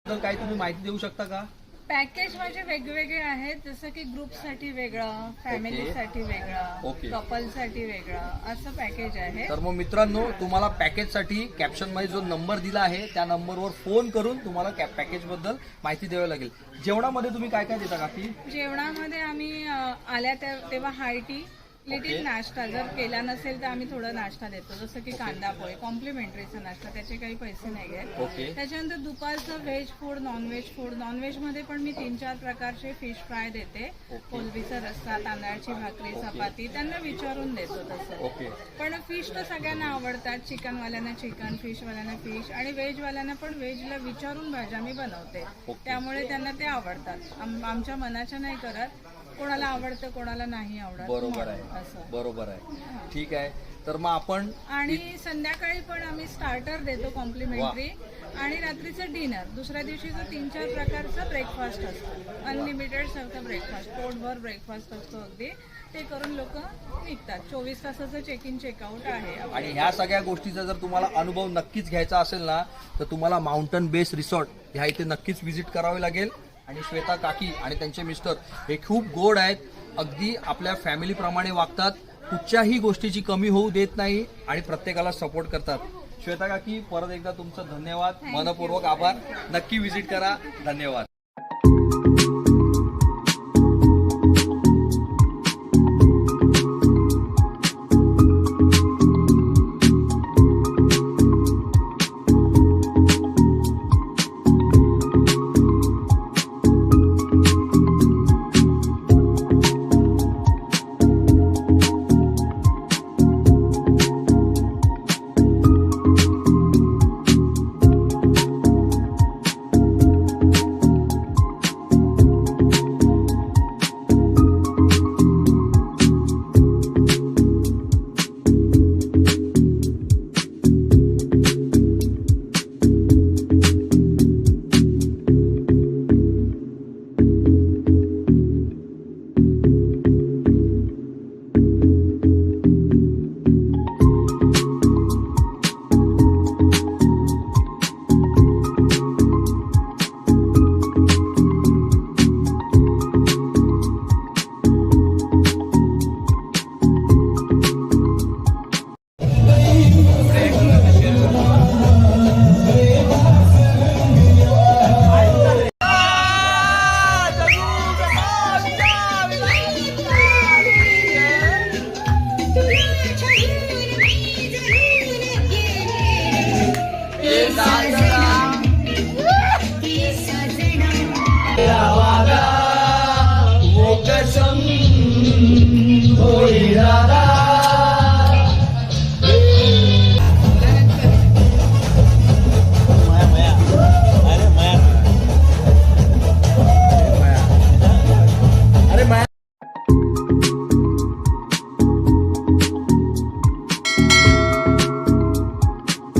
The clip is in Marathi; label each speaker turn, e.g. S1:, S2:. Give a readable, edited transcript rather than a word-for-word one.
S1: तर काही तुम्ही माहिती देऊ शकता का?
S2: पॅकेज माझे वेगवेगळे आहेत, जसं की ग्रुपसाठी वेगळं, फॅमिलीसाठी वेगळं, कपलसाठी वेगळं असं पॅकेज आहे.
S1: तर मग मित्रांनो, तुम्हाला पॅकेजसाठी कॅप्शनमध्ये जो नंबर दिला आहे त्या नंबरवर फोन करून तुम्हाला पॅकेजबद्दल माहिती द्यावी लागेल. जेवणामध्ये तुम्ही काय काय देता काकी?
S2: जेवणामध्ये आम्ही आल्या तेव्हा हाय टी, लिटिल नाश्ता जर केला नसेल तर आम्ही थोडा नाश्ता देतो, जसं की कांदा पोहे, कॉम्प्लिमेंटरीचा नाश्ता, त्याचे काही पैसे नाही आहेत. त्याच्यानंतर दुपारचं व्हेज फूड, नॉनव्हेज फूड. नॉनव्हेजमध्ये पण मी 3-4 प्रकारचे फिश फ्राय देते, कोलंबीचा रस्सा, तांदळाची भाकरी, चपाती, त्यांना विचारून देतो तसं. पण फिश तर सगळ्यांना आवडतात, चिकनवाल्यांना चिकन, फिशवाल्यांना फिश आणि व्हेजवाल्यांना पण व्हेजला विचारून भाज्या मी बनवते, त्यामुळे त्यांना ते आवडतात. आमच्या मनाच्या नाही करत, कोणाला आवडतं कोणाला नाही आवडत.
S1: बरोबर आहे, बरोबर आहे. ठीक आहे, तर मग आपण
S2: आणि संध्याकाळी पण आम्ही स्टार्टर देतो कॉम्प्लिमेंटरी आणि रात्रीचं डिनर. दुसऱ्या दिवशीचं 3-4 प्रकारचं ब्रेकफास्ट असतं, अनलिमिटेड सगळं ब्रेकफास्ट, पोटभर ब्रेकफास्ट असतो अगदी. ते करून लोक निघतात. 24 तासाचं चेक इन चेकआउट आहे.
S1: आणि ह्या सगळ्या गोष्टीचा जर तुम्हाला अनुभव नक्कीच घ्यायचा असेल ना, तर तुम्हाला माउंटन बेस रिसॉर्ट ह्या इथे नक्कीच व्हिजिट करावे लागेल. आणि श्वेता काकी आणि त्यांचे मिस्टर हे खूप गोड आहेत, अगदी आपल्या फॅमिलीप्रमाणे वागतात, कुठच्याही गोष्टीची कमी होऊ देत नाही आणि प्रत्येकाला सपोर्ट करतात. श्वेता काकी, परत एकदा तुमचं धन्यवाद, मनपूर्वक आभार. नक्की व्हिजिट करा. धन्यवाद.